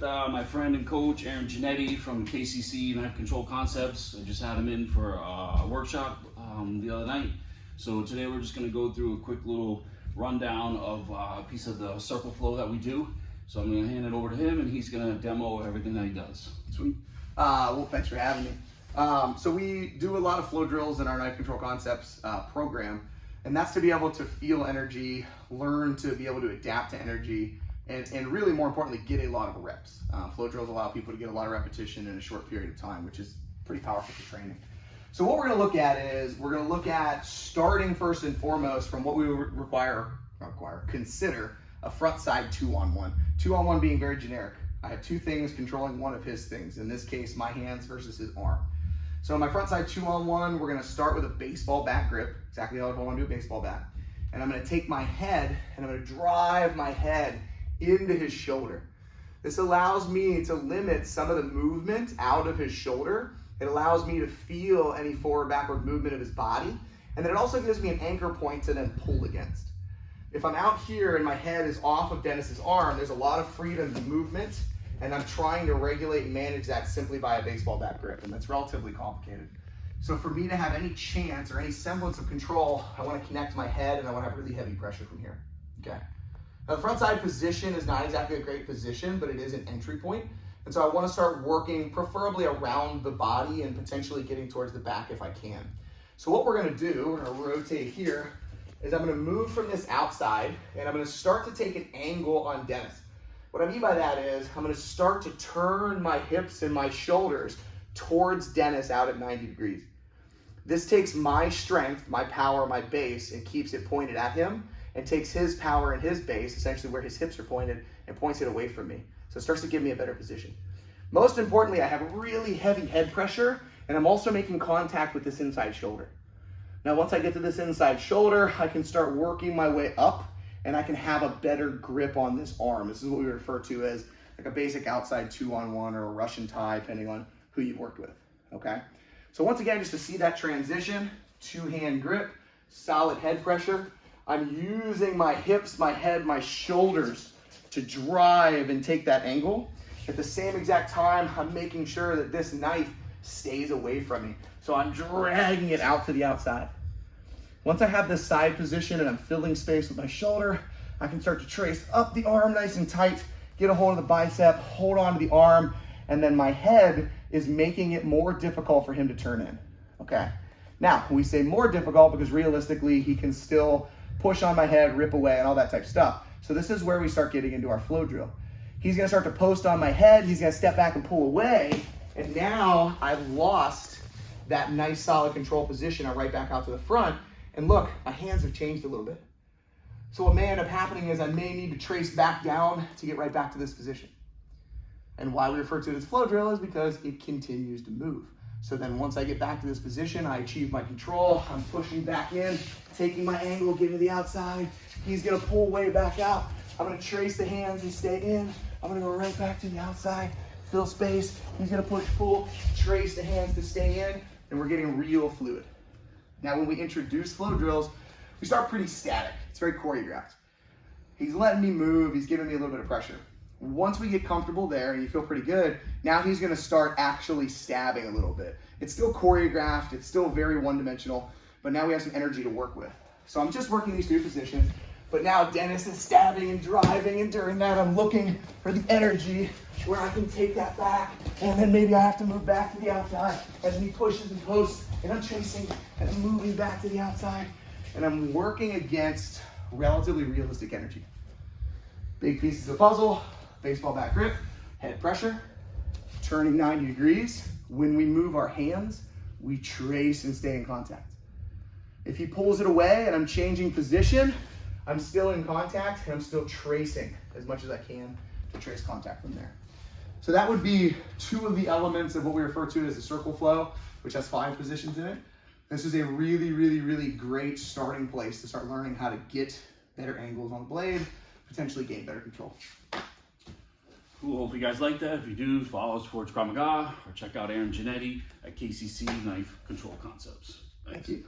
my friend and coach Aaron Jannetti from KCC Knife Control Concepts. I just had him in for a workshop the other night. So today we're just going to go through a quick little rundown of a piece of the circle flow that we do. So I'm going to hand it over to him and he's going to demo everything that he does. Sweet. Well, thanks for having me. So we do a lot of flow drills in our Knife Control Concepts program, and that's to be able to feel energy, learn to be able to adapt to energy, and really more importantly, get a lot of reps. Flow drills allow people to get a lot of repetition in a short period of time, which is pretty powerful for training. So what we're going to look at is we're going to look at starting first and foremost from what we would consider a front side 2-on-1. 2-on-1 being very generic. I have two things controlling one of his things. In this case, my hands versus his arm. So in my front side 2-on-1, we're going to start with a baseball bat grip, exactly how I want to do a baseball bat. And I'm going to take my head and I'm going to drive my head into his shoulder. This allows me to limit some of the movement out of his shoulder. It allows me to feel any forward backward movement of his body. And then it also gives me an anchor point to then pull against. If I'm out here and my head is off of Dennis's arm, there's a lot of freedom in movement, and I'm trying to regulate and manage that simply by a baseball bat grip, and that's relatively complicated. So for me to have any chance or any semblance of control, I want to connect my head and I want to have really heavy pressure from here. Okay. Now the front side position is not exactly a great position, but it is an entry point. And so I want to start working preferably around the body and potentially getting towards the back if I can. So what we're going to do, we're going to rotate here, is I'm going to move from this outside and I'm going to start to take an angle on Dennis. What I mean by that is I'm going to start to turn my hips and my shoulders towards Dennis out at 90 degrees. This takes my strength, my power, my base, and keeps it pointed at him, and takes his power and his base, essentially where his hips are pointed, and points it away from me. So it starts to give me a better position. Most importantly, I have really heavy head pressure, and I'm also making contact with this inside shoulder. Now, once I get to this inside shoulder, I can start working my way up, and I can have a better grip on this arm. This is what we refer to as like a basic outside 2-on-1 or a Russian tie, depending on who you've worked with, okay? So once again, just to see that transition, two-hand grip, solid head pressure. I'm using my hips, my head, my shoulders to drive and take that angle. At the same exact time, I'm making sure that this knife stays away from me. So I'm dragging it out to the outside. Once I have this side position and I'm filling space with my shoulder, I can start to trace up the arm nice and tight, get a hold of the bicep, hold on to the arm, and then my head is making it more difficult for him to turn in, okay? Now, we say more difficult because realistically, he can still push on my head, rip away, and all that type of stuff. So this is where we start getting into our flow drill. He's gonna start to post on my head, he's gonna step back and pull away, and now I've lost that nice solid control position. I'm right back out to the front, and look, my hands have changed a little bit. So what may end up happening is I may need to trace back down to get right back to this position. And why we refer to it as flow drill is because it continues to move. So then once I get back to this position, I achieve my control, I'm pushing back in, taking my angle, getting to the outside. He's gonna pull way back out. I'm gonna trace the hands and stay in. I'm gonna go right back to the outside, fill space. He's gonna push, pull, trace the hands to stay in, and we're getting real fluid. Now when we introduce flow drills, we start pretty static. It's very choreographed. He's letting me move, he's giving me a little bit of pressure. Once we get comfortable there and you feel pretty good, now he's gonna start actually stabbing a little bit. It's still choreographed, it's still very one-dimensional, but now we have some energy to work with. So I'm just working these two positions, but now Dennis is stabbing and driving, and during that I'm looking for the energy where I can take that back, and then maybe I have to move back to the outside, and then he pushes and posts, and I'm chasing, and I'm moving back to the outside, and I'm working against relatively realistic energy. Big pieces of puzzle. Baseball bat grip, head pressure, turning 90 degrees. When we move our hands, we trace and stay in contact. If he pulls it away and I'm changing position, I'm still in contact and I'm still tracing as much as I can to trace contact from there. So that would be two of the elements of what we refer to as the circle flow, which has 5 positions in it. This is a really, really, really great starting place to start learning how to get better angles on the blade, potentially gain better control. Cool, hope you guys like that. If you do, follow us for Maga or check out Aaron Jannetti at KCC Knife Control Concepts. Thanks. Thank you.